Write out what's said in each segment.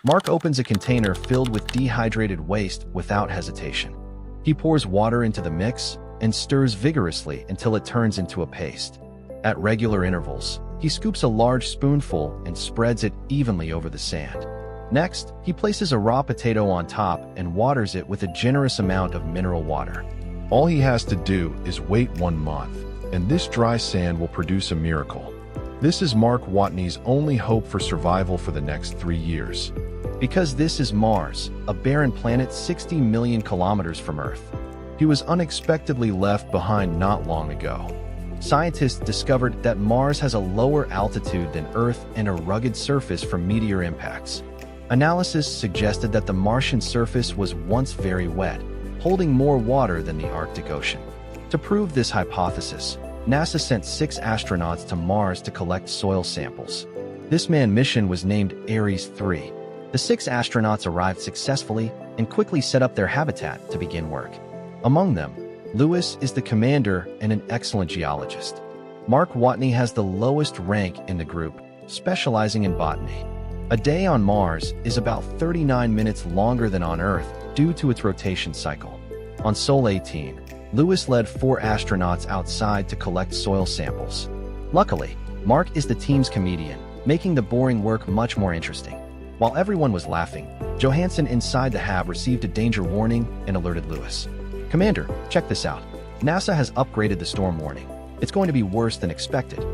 Mark opens a container filled with dehydrated waste without hesitation. He pours water into the mix and stirs vigorously until it turns into a paste. At regular intervals, he scoops a large spoonful and spreads it evenly over the sand. Next, he places a raw potato on top and waters it with a generous amount of mineral water. All he has to do is wait 1 month, and this dry sand will produce a miracle. This is Mark Watney's only hope for survival for the next 3 years. Because this is Mars, a barren planet 60 million kilometers from Earth. He was unexpectedly left behind not long ago. Scientists discovered that Mars has a lower altitude than Earth and a rugged surface from meteor impacts. Analysis suggested that the Martian surface was once very wet, holding more water than the Arctic Ocean. To prove this hypothesis, NASA sent 6 astronauts to Mars to collect soil samples. This manned mission was named Ares 3. The 6 astronauts arrived successfully and quickly set up their habitat to begin work. Among them, Lewis is the commander and an excellent geologist. Mark Watney has the lowest rank in the group, specializing in botany. A day on Mars is about 39 minutes longer than on Earth due to its rotation cycle. On Sol 18, Lewis led 4 astronauts outside to collect soil samples. Luckily, Mark is the team's comedian, making the boring work much more interesting. While everyone was laughing, Johansson inside the hab received a danger warning and alerted Lewis. "Commander, check this out. NASA has upgraded the storm warning. It's going to be worse than expected."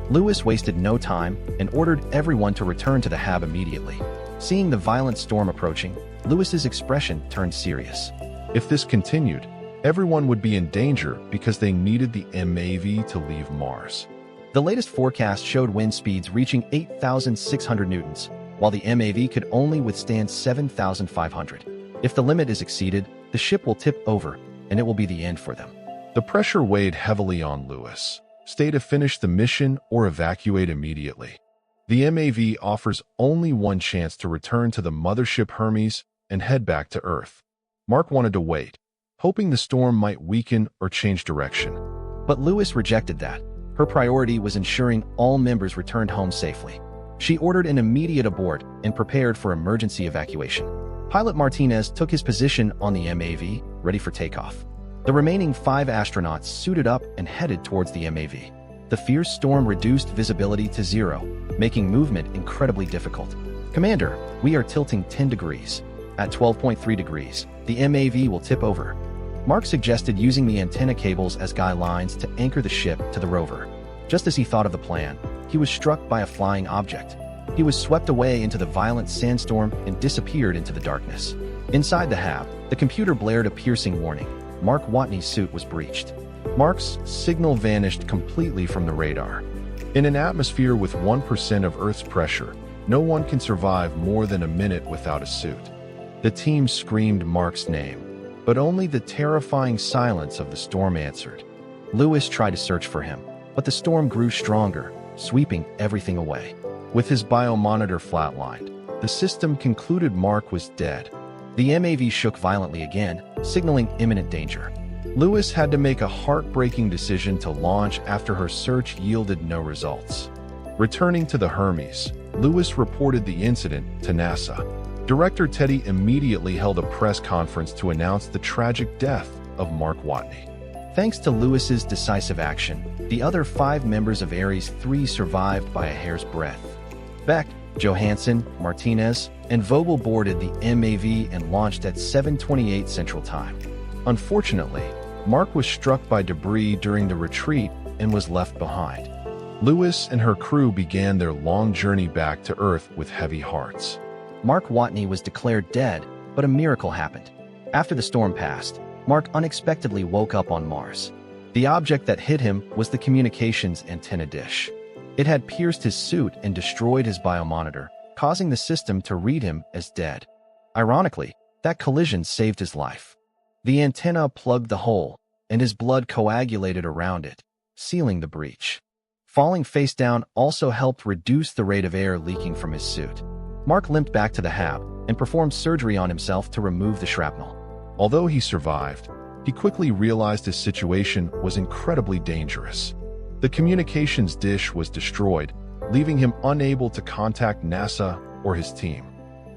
Lewis wasted no time and ordered everyone to return to the hab immediately. Seeing the violent storm approaching, Lewis's expression turned serious. If this continued, everyone would be in danger because they needed the MAV to leave Mars. The latest forecast showed wind speeds reaching 8,600 newtons, while the MAV could only withstand 7,500. If the limit is exceeded, the ship will tip over, and it will be the end for them. The pressure weighed heavily on Lewis. Stay to finish the mission or evacuate immediately. The MAV offers only one chance to return to the mothership Hermes and head back to Earth. Mark wanted to wait, hoping the storm might weaken or change direction. But Lewis rejected that. Her priority was ensuring all members returned home safely. She ordered an immediate abort and prepared for emergency evacuation. Pilot Martinez took his position on the MAV, ready for takeoff. The remaining 5 astronauts suited up and headed towards the MAV. The fierce storm reduced visibility to 0, making movement incredibly difficult. "Commander, we are tilting 10 degrees. At 12.3 degrees, the MAV will tip over." Mark suggested using the antenna cables as guy lines to anchor the ship to the rover. Just as he thought of the plan, he was struck by a flying object. He was swept away into the violent sandstorm and disappeared into the darkness. Inside the hab, the computer blared a piercing warning. Mark Watney's suit was breached. Mark's signal vanished completely from the radar. In an atmosphere with 1% of Earth's pressure, no one can survive more than a minute without a suit. The team screamed Mark's name, but only the terrifying silence of the storm answered. Lewis tried to search for him, but the storm grew stronger, sweeping everything away. With his biomonitor flatlined, the system concluded Mark was dead. The MAV shook violently again, signaling imminent danger. Lewis had to make a heartbreaking decision to launch after her search yielded no results. Returning to the Hermes, Lewis reported the incident to NASA. Director Teddy immediately held a press conference to announce the tragic death of Mark Watney. Thanks to Lewis's decisive action, the other 5 members of Ares 3 survived by a hair's breadth. Beck, Johansson, Martinez, and Vogel boarded the MAV and launched at 7:28 Central Time. Unfortunately, Mark was struck by debris during the retreat and was left behind. Lewis and her crew began their long journey back to Earth with heavy hearts. Mark Watney was declared dead, but a miracle happened. After the storm passed, Mark unexpectedly woke up on Mars. The object that hit him was the communications antenna dish. It had pierced his suit and destroyed his biomonitor, causing the system to read him as dead. Ironically, that collision saved his life. The antenna plugged the hole, and his blood coagulated around it, sealing the breach. Falling face down also helped reduce the rate of air leaking from his suit. Mark limped back to the hab and performed surgery on himself to remove the shrapnel. Although he survived, he quickly realized his situation was incredibly dangerous. The communications dish was destroyed, leaving him unable to contact NASA or his team.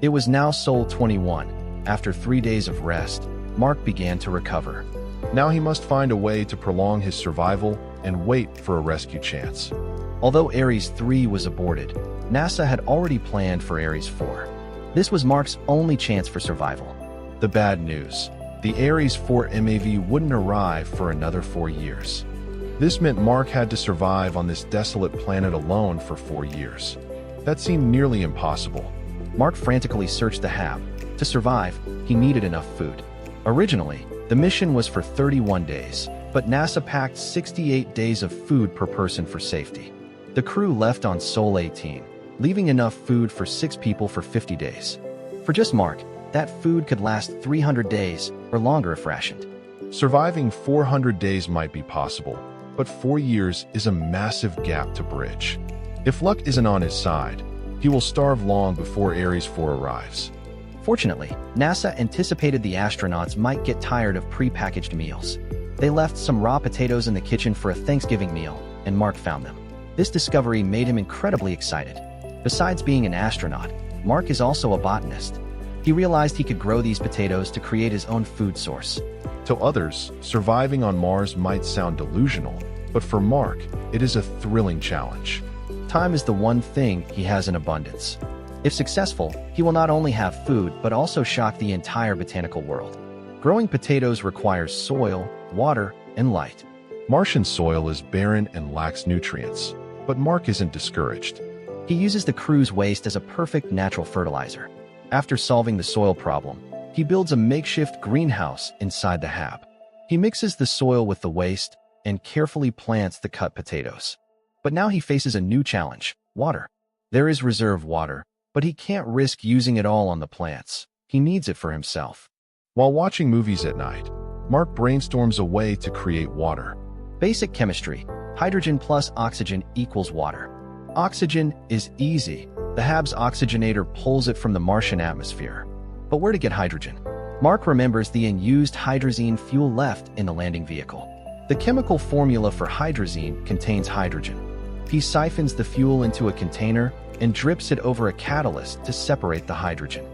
It was now Sol 21. After 3 days of rest, Mark began to recover. Now he must find a way to prolong his survival and wait for a rescue chance. Although Ares 3 was aborted, NASA had already planned for Ares 4. This was Mark's only chance for survival. The bad news: the Ares 4 MAV wouldn't arrive for another 4 years. This meant Mark had to survive on this desolate planet alone for 4 years. That seemed nearly impossible. Mark frantically searched the HAB. To survive, he needed enough food. Originally, the mission was for 31 days, but NASA packed 68 days of food per person for safety. The crew left on Sol 18, leaving enough food for 6 people for 50 days. For just Mark, that food could last 300 days or longer if rationed. Surviving 400 days might be possible, but 4 years is a massive gap to bridge. If luck isn't on his side, he will starve long before Ares 4 arrives. Fortunately, NASA anticipated the astronauts might get tired of pre-packaged meals. They left some raw potatoes in the kitchen for a Thanksgiving meal, and Mark found them. This discovery made him incredibly excited. Besides being an astronaut, Mark is also a botanist. He realized he could grow these potatoes to create his own food source. To others, surviving on Mars might sound delusional, but for Mark, it is a thrilling challenge. Time is the one thing he has in abundance. If successful, he will not only have food but also shock the entire botanical world. Growing potatoes requires soil, water, and light. Martian soil is barren and lacks nutrients, but Mark isn't discouraged. He uses the crew's waste as a perfect natural fertilizer. After solving the soil problem, he builds a makeshift greenhouse inside the HAB. He mixes the soil with the waste and carefully plants the cut potatoes. But now he faces a new challenge: water. There is reserve water, but he can't risk using it all on the plants. He needs it for himself. While watching movies at night, Mark brainstorms a way to create water. Basic chemistry: hydrogen plus oxygen equals water. Oxygen is easy. The HAB's oxygenator pulls it from the Martian atmosphere. But where to get hydrogen? Mark remembers the unused hydrazine fuel left in the landing vehicle. The chemical formula for hydrazine contains hydrogen. He siphons the fuel into a container and drips it over a catalyst to separate the hydrogen.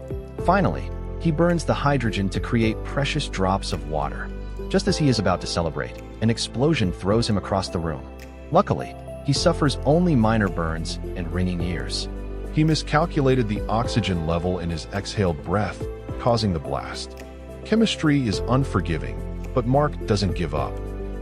Finally, he burns the hydrogen to create precious drops of water. Just as he is about to celebrate, an explosion throws him across the room. Luckily, he suffers only minor burns and ringing ears. He miscalculated the oxygen level in his exhaled breath, causing the blast. Chemistry is unforgiving, but Mark doesn't give up.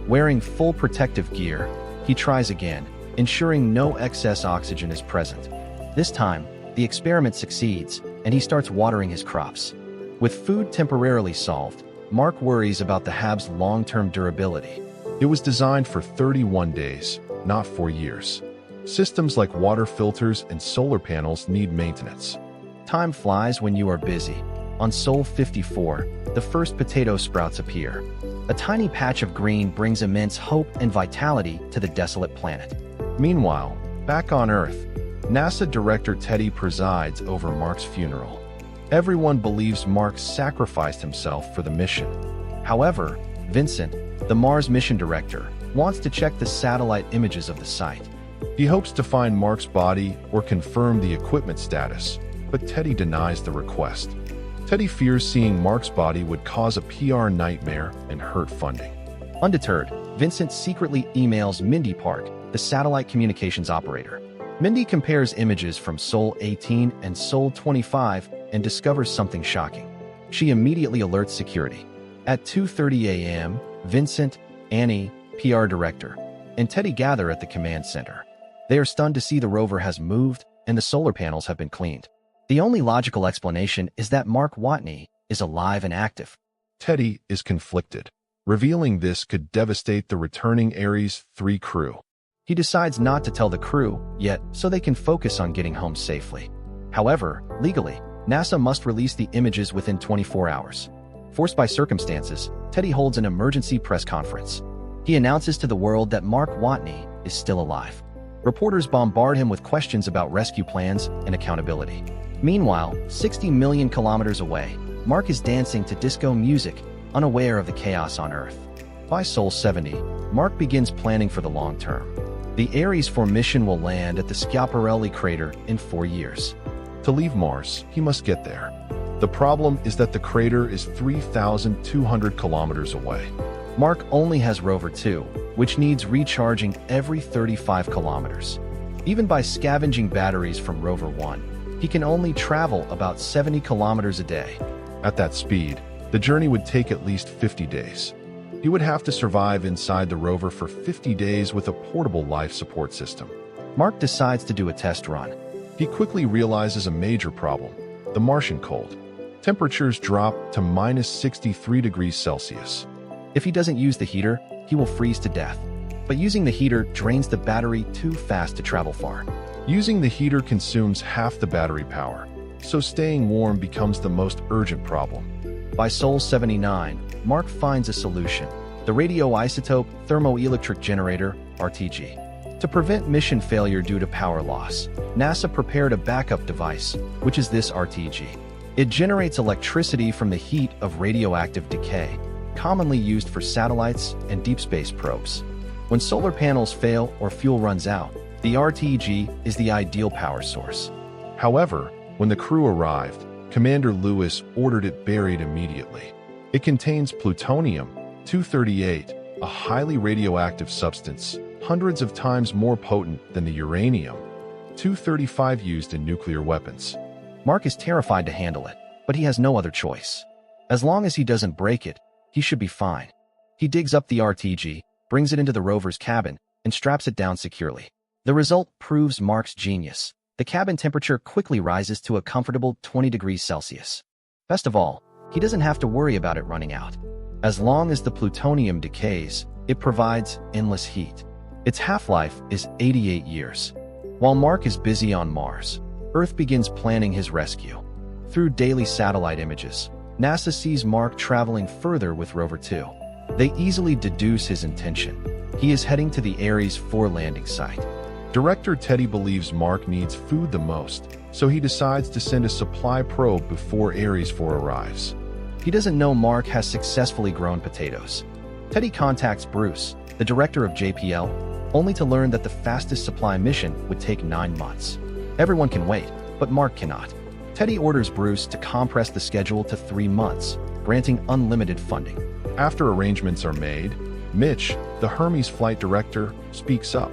Wearing full protective gear, he tries again, ensuring no excess oxygen is present. This time, the experiment succeeds, and he starts watering his crops. With food temporarily solved, Mark worries about the HAB's long-term durability. It was designed for 31 days, not 4 years. Systems like water filters and solar panels need maintenance. Time flies when you are busy. On Sol 54, the first potato sprouts appear. A tiny patch of green brings immense hope and vitality to the desolate planet. Meanwhile, back on Earth, NASA Director Teddy presides over Mark's funeral. Everyone believes Mark sacrificed himself for the mission. However, Vincent, the Mars mission director, wants to check the satellite images of the site. He hopes to find Mark's body or confirm the equipment status, but Teddy denies the request. Teddy fears seeing Mark's body would cause a PR nightmare and hurt funding. Undeterred, Vincent secretly emails Mindy Park, the satellite communications operator. Mindy compares images from Sol 18 and Sol 25 and discovers something shocking. She immediately alerts security. At 2:30 a.m., Vincent, Annie, PR director, and Teddy gather at the command center. They are stunned to see the rover has moved and the solar panels have been cleaned. The only logical explanation is that Mark Watney is alive and active. Teddy is conflicted. Revealing this could devastate the returning Ares 3 crew. He decides not to tell the crew yet so they can focus on getting home safely. However, legally, NASA must release the images within 24 hours. Forced by circumstances, Teddy holds an emergency press conference. He announces to the world that Mark Watney is still alive. Reporters bombard him with questions about rescue plans and accountability. Meanwhile, 60 million kilometers away, Mark is dancing to disco music, unaware of the chaos on Earth. By Sol 70, Mark begins planning for the long term. The Ares 4 mission will land at the Schiaparelli crater in 4 years. To leave Mars, he must get there. The problem is that the crater is 3,200 kilometers away. Mark only has Rover 2, which needs recharging every 35 kilometers. Even by scavenging batteries from Rover 1, he can only travel about 70 kilometers a day. At that speed, the journey would take at least 50 days. He would have to survive inside the rover for 50 days with a portable life support system. Mark decides to do a test run. He quickly realizes a major problem: the Martian cold. Temperatures drop to minus 63 degrees Celsius. If he doesn't use the heater, he will freeze to death. But using the heater drains the battery too fast to travel far. Using the heater consumes half the battery power, so staying warm becomes the most urgent problem. By Sol 79, Mark finds a solution: the radioisotope thermoelectric generator, RTG. To prevent mission failure due to power loss, NASA prepared a backup device, which is this RTG. It generates electricity from the heat of radioactive decay, commonly used for satellites and deep space probes. When solar panels fail or fuel runs out, the RTG is the ideal power source. However, when the crew arrived, Commander Lewis ordered it buried immediately. It contains plutonium-238, a highly radioactive substance, hundreds of times more potent than the uranium-235 used in nuclear weapons. Mark is terrified to handle it, but he has no other choice. As long as he doesn't break it, he should be fine. He digs up the RTG, brings it into the rover's cabin, and straps it down securely. The result proves Mark's genius. The cabin temperature quickly rises to a comfortable 20 degrees Celsius. Best of all, he doesn't have to worry about it running out. As long as the plutonium decays, it provides endless heat. Its half-life is 88 years. While Mark is busy on Mars, Earth begins planning his rescue. Through daily satellite images, NASA sees Mark traveling further with Rover 2. They easily deduce his intention. He is heading to the Ares 4 landing site. Director Teddy believes Mark needs food the most, so he decides to send a supply probe before Ares 4 arrives. He doesn't know Mark has successfully grown potatoes. Teddy contacts Bruce, the director of JPL, only to learn that the fastest supply mission would take 9 months. Everyone can wait, but Mark cannot. Teddy orders Bruce to compress the schedule to 3 months, granting unlimited funding. After arrangements are made, Mitch, the Hermes flight director, speaks up.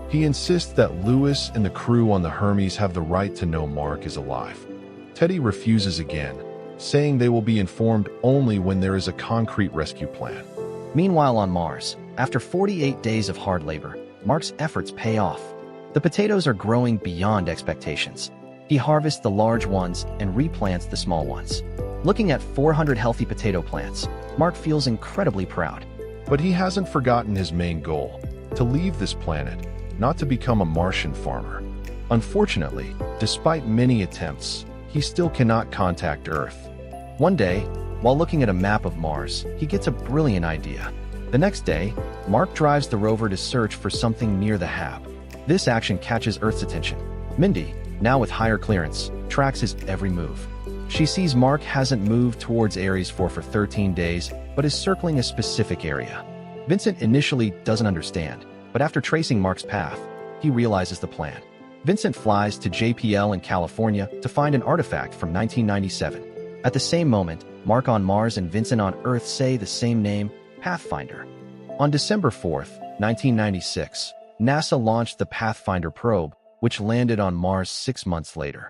He insists that Lewis and the crew on the Hermes have the right to know Mark is alive. Teddy refuses again, saying they will be informed only when there is a concrete rescue plan. Meanwhile on Mars, after 48 days of hard labor, Mark's efforts pay off. The potatoes are growing beyond expectations. He harvests the large ones and replants the small ones. Looking at 400 healthy potato plants, Mark feels incredibly proud. But he hasn't forgotten his main goal: to leave this planet, not to become a Martian farmer. Unfortunately, despite many attempts, he still cannot contact Earth. One day, while looking at a map of Mars, he gets a brilliant idea. The next day, Mark drives the rover to search for something near the hab. This action catches Earth's attention. Mindy, now with higher clearance, tracks his every move. She sees Mark hasn't moved towards Ares 4 for 13 days, but is circling a specific area. Vincent initially doesn't understand, but after tracing Mark's path, he realizes the plan. Vincent flies to JPL in California to find an artifact from 1997. At the same moment, Mark on Mars and Vincent on Earth say the same name, Pathfinder. On December 4th, 1996, NASA launched the Pathfinder probe, which landed on Mars 6 months later.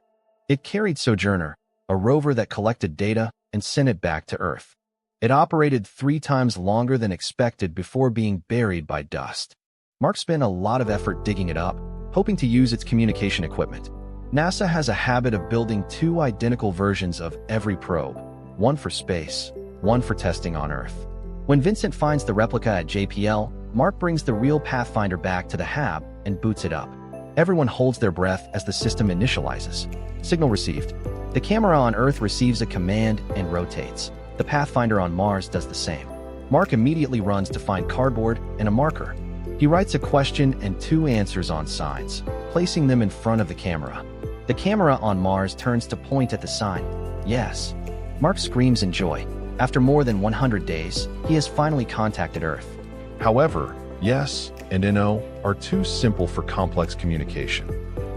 It carried Sojourner, a rover that collected data and sent it back to Earth. It operated 3 times longer than expected before being buried by dust. Mark spent a lot of effort digging it up, hoping to use its communication equipment. NASA has a habit of building 2 identical versions of every probe, one for space, one for testing on Earth. When Vincent finds the replica at JPL, Mark brings the real Pathfinder back to the hab and boots it up. Everyone holds their breath as the system initializes. Signal received. The camera on Earth receives a command and rotates. The Pathfinder on Mars does the same. Mark immediately runs to find cardboard and a marker. He writes a question and 2 answers on signs, placing them in front of the camera. The camera on Mars turns to point at the sign, yes. Mark screams in joy. After more than 100 days, he has finally contacted Earth. However, yes and no are too simple for complex communication.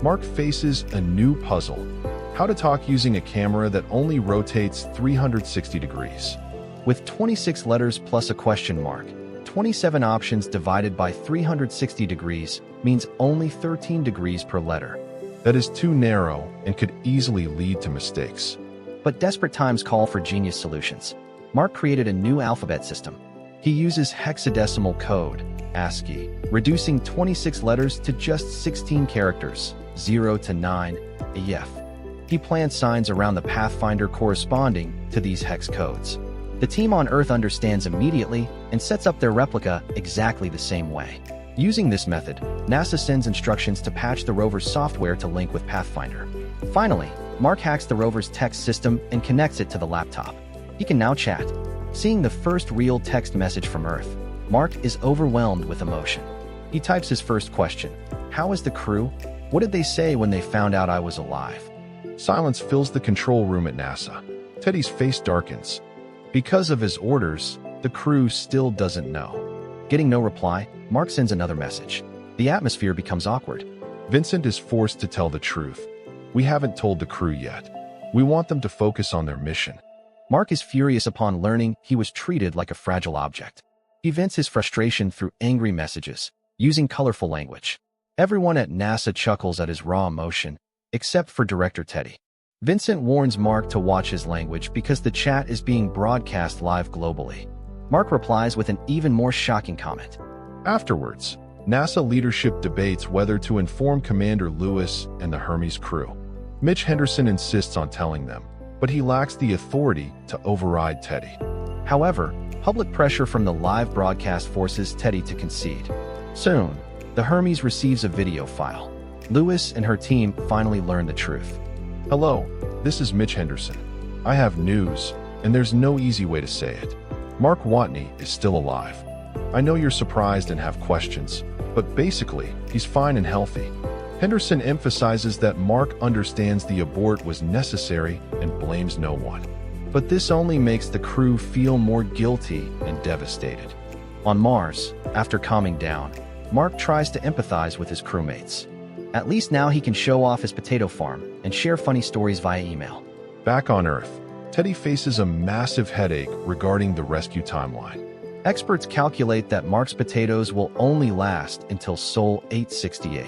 Mark faces a new puzzle: How to talk using a camera that only rotates 360 degrees. With 26 letters plus a question mark, 27 options divided by 360 degrees means only 13 degrees per letter. That is too narrow and could easily lead to mistakes. But desperate times call for genius solutions. Mark created a new alphabet system. He uses hexadecimal code, ASCII, reducing 26 letters to just 16 characters, 0 to 9, EF. He planned signs around the Pathfinder corresponding to these hex codes. The team on Earth understands immediately and sets up their replica exactly the same way. Using this method, NASA sends instructions to patch the rover's software to link with Pathfinder. Finally, Mark hacks the rover's text system and connects it to the laptop. He can now chat. Seeing the first real text message from Earth, Mark is overwhelmed with emotion. He types his first question. How is the crew? What did they say when they found out I was alive? Silence fills the control room at NASA. Teddy's face darkens. Because of his orders, the crew still doesn't know. Getting no reply, Mark sends another message. The atmosphere becomes awkward. Vincent is forced to tell the truth. We haven't told the crew yet. We want them to focus on their mission. Mark is furious upon learning he was treated like a fragile object. He vents his frustration through angry messages, using colorful language. Everyone at NASA chuckles at his raw emotion, except for Director Teddy. Vincent warns Mark to watch his language because the chat is being broadcast live globally. Mark replies with an even more shocking comment. Afterwards, NASA leadership debates whether to inform Commander Lewis and the Hermes crew. Mitch Henderson insists on telling them, but he lacks the authority to override Teddy. However, public pressure from the live broadcast forces Teddy to concede. Soon, the Hermes receives a video file. Lewis and her team finally learn the truth. Hello, this is Mitch Henderson. I have news, and there's no easy way to say it. Mark Watney is still alive. I know you're surprised and have questions, but basically, he's fine and healthy. Henderson emphasizes that Mark understands the abort was necessary and blames no one. But this only makes the crew feel more guilty and devastated. On Mars, after calming down, Mark tries to empathize with his crewmates. At least now he can show off his potato farm and share funny stories via email. Back on Earth, Teddy faces a massive headache regarding the rescue timeline. Experts calculate that Mark's potatoes will only last until Sol 868.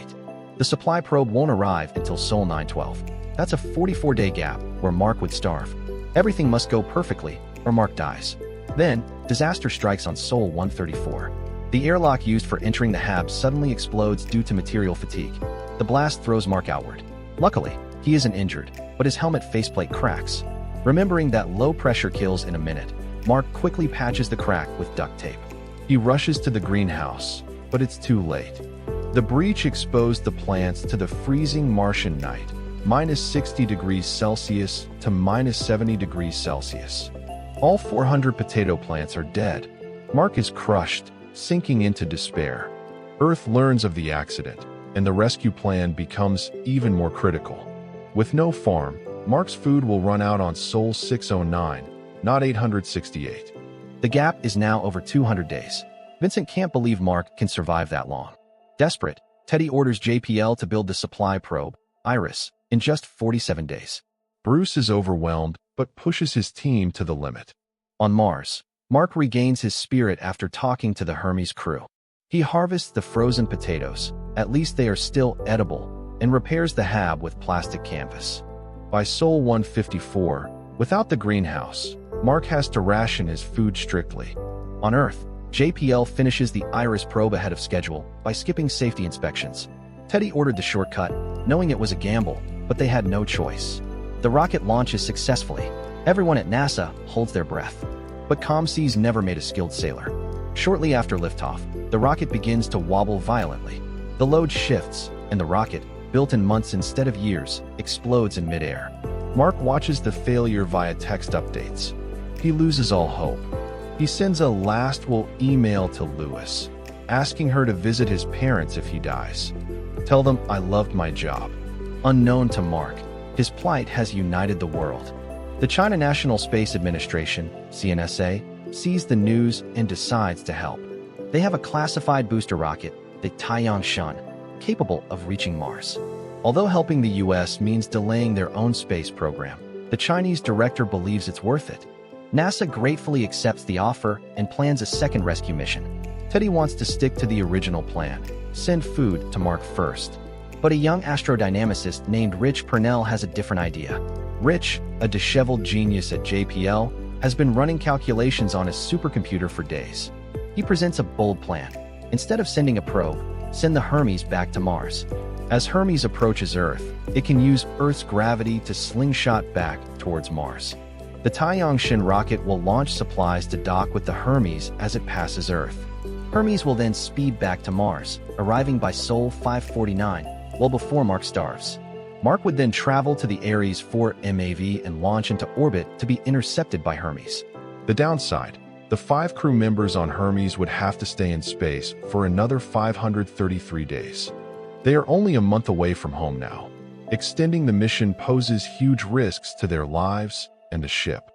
The supply probe won't arrive until Sol 912. That's a 44-day gap where Mark would starve. Everything must go perfectly, or Mark dies. Then, disaster strikes on Sol 134. The airlock used for entering the hab suddenly explodes due to material fatigue. The blast throws Mark outward. Luckily, he isn't injured, but his helmet faceplate cracks. Remembering that low pressure kills in a minute, Mark quickly patches the crack with duct tape. He rushes to the greenhouse, but it's too late. The breach exposed the plants to the freezing Martian night, minus 60 degrees Celsius to minus 70 degrees Celsius. All 400 potato plants are dead. Mark is crushed, sinking into despair. Earth learns of the accident, and the rescue plan becomes even more critical. With no farm, Mark's food will run out on Sol 609, not 868. The gap is now over 200 days. Vincent can't believe Mark can survive that long. Desperate, Teddy orders JPL to build the supply probe, Iris, in just 47 days. Bruce is overwhelmed, but pushes his team to the limit. On Mars, Mark regains his spirit after talking to the Hermes crew. He harvests the frozen potatoes, at least they are still edible, and repairs the hab with plastic canvas. By Sol 154, without the greenhouse, Mark has to ration his food strictly. On Earth, JPL finishes the Iris probe ahead of schedule by skipping safety inspections. Teddy ordered the shortcut, knowing it was a gamble, but they had no choice. The rocket launches successfully. Everyone at NASA holds their breath. But ComSeas never made a skilled sailor. Shortly after liftoff, the rocket begins to wobble violently. The load shifts, and the rocket, built in months instead of years, explodes in midair. Mark watches the failure via text updates. He loses all hope. He sends a last-will email to Lewis, asking her to visit his parents if he dies. Tell them I loved my job. Unknown to Mark, his plight has united the world. The China National Space Administration, CNSA, sees the news and decides to help. They have a classified booster rocket, the Taiyang Shun, capable of reaching Mars. Although helping the US means delaying their own space program, the Chinese director believes it's worth it. NASA gratefully accepts the offer and plans a second rescue mission. Teddy wants to stick to the original plan, send food to Mark first. But a young astrodynamicist named Rich Purnell has a different idea. Rich, a disheveled genius at JPL, has been running calculations on his supercomputer for days. He presents a bold plan. Instead of sending a probe, send the Hermes back to Mars. As Hermes approaches Earth, it can use Earth's gravity to slingshot back towards Mars. The Taiyang rocket will launch supplies to dock with the Hermes as it passes Earth. Hermes will then speed back to Mars, arriving by Sol 549, well before Mark starves. Mark would then travel to the Ares 4 MAV and launch into orbit to be intercepted by Hermes. The downside: the 5 crew members on Hermes would have to stay in space for another 533 days. They are only a month away from home now. Extending the mission poses huge risks to their lives and the ship.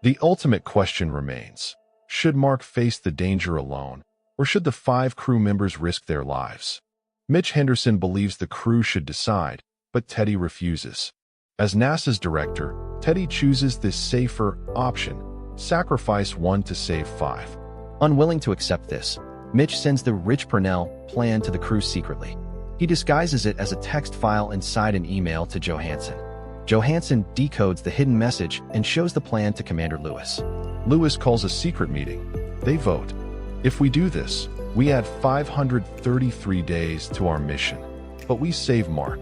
The ultimate question remains: should Mark face the danger alone, or should the 5 crew members risk their lives? Mitch Henderson believes the crew should decide, but Teddy refuses. As NASA's director, Teddy chooses this safer option: sacrifice 1 to save 5. Unwilling to accept this, Mitch sends the Rich Purnell plan to the crew secretly. He disguises it as a text file inside an email to Johansson. Johansson decodes the hidden message and shows the plan to Commander Lewis. Lewis calls a secret meeting. They vote. If we do this, we add 533 days to our mission, but we save Mark.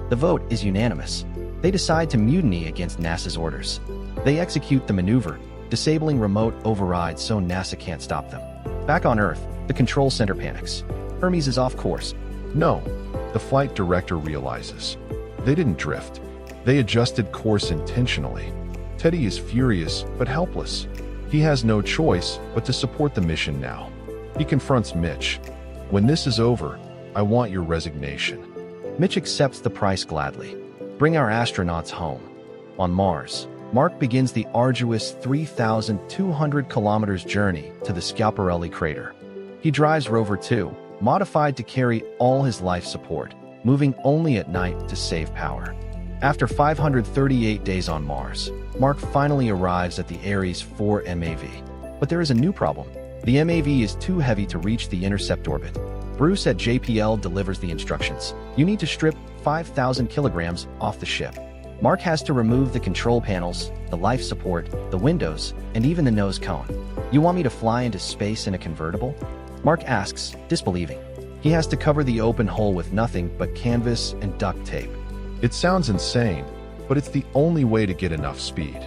The vote is unanimous. They decide to mutiny against NASA's orders. They execute the maneuver, disabling remote overrides so NASA can't stop them. Back on Earth, the control center panics. Hermes is off course. No, the flight director realizes. They didn't drift. They adjusted course intentionally. Teddy is furious but helpless. He has no choice but to support the mission now. He confronts Mitch. When this is over, I want your resignation. Mitch accepts the price gladly. Bring our astronauts home. On Mars, Mark begins the arduous 3,200 kilometers journey to the Schiaparelli crater. He drives Rover 2, modified to carry all his life support, moving only at night to save power. After 538 days on Mars, Mark finally arrives at the Ares 4 MAV. But there is a new problem. The MAV is too heavy to reach the intercept orbit. Bruce at JPL delivers the instructions. You need to strip 5,000 kilograms off the ship. Mark has to remove the control panels, the life support, the windows, and even the nose cone. You want me to fly into space in a convertible? Mark asks, disbelieving. He has to cover the open hole with nothing but canvas and duct tape. It sounds insane, but it's the only way to get enough speed.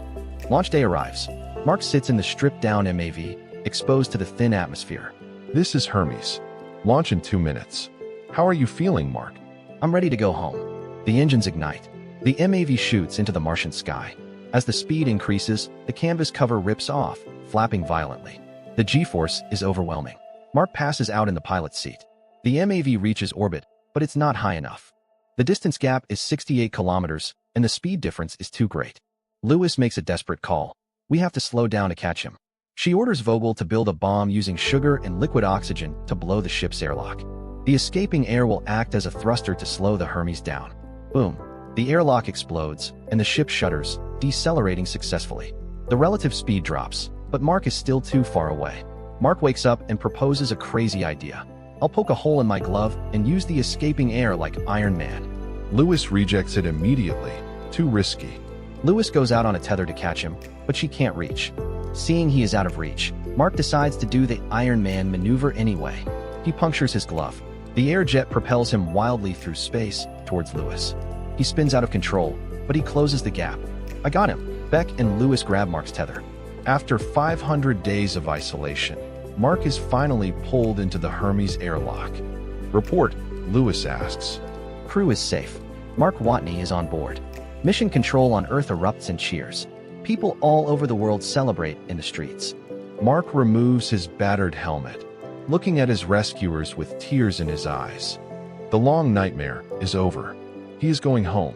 Launch day arrives. Mark sits in the stripped-down MAV, exposed to the thin atmosphere. This is Hermes. Launch in 2 minutes. How are you feeling, Mark? I'm ready to go home. The engines ignite. The MAV shoots into the Martian sky. As the speed increases, the canvas cover rips off, flapping violently. The G-force is overwhelming. Mark passes out in the pilot's seat. The MAV reaches orbit, but it's not high enough. The distance gap is 68 kilometers, and the speed difference is too great. Lewis makes a desperate call. We have to slow down to catch him. She orders Vogel to build a bomb using sugar and liquid oxygen to blow the ship's airlock. The escaping air will act as a thruster to slow the Hermes down. Boom. The airlock explodes, and the ship shudders, decelerating successfully. The relative speed drops, but Mark is still too far away. Mark wakes up and proposes a crazy idea. I'll poke a hole in my glove and use the escaping air like Iron Man. Lewis rejects it immediately. Too risky. Lewis goes out on a tether to catch him, but she can't reach. Seeing he is out of reach, Mark decides to do the Iron Man maneuver anyway. He punctures his glove. The air jet propels him wildly through space towards Lewis. He spins out of control, but he closes the gap. I got him. Beck and Lewis grab Mark's tether. After 500 days of isolation, Mark is finally pulled into the Hermes airlock. Report, Lewis asks. Crew is safe. Mark Watney is on board. Mission control on Earth erupts and cheers. People all over the world celebrate in the streets. Mark removes his battered helmet, looking at his rescuers with tears in his eyes. The long nightmare is over. He is going home.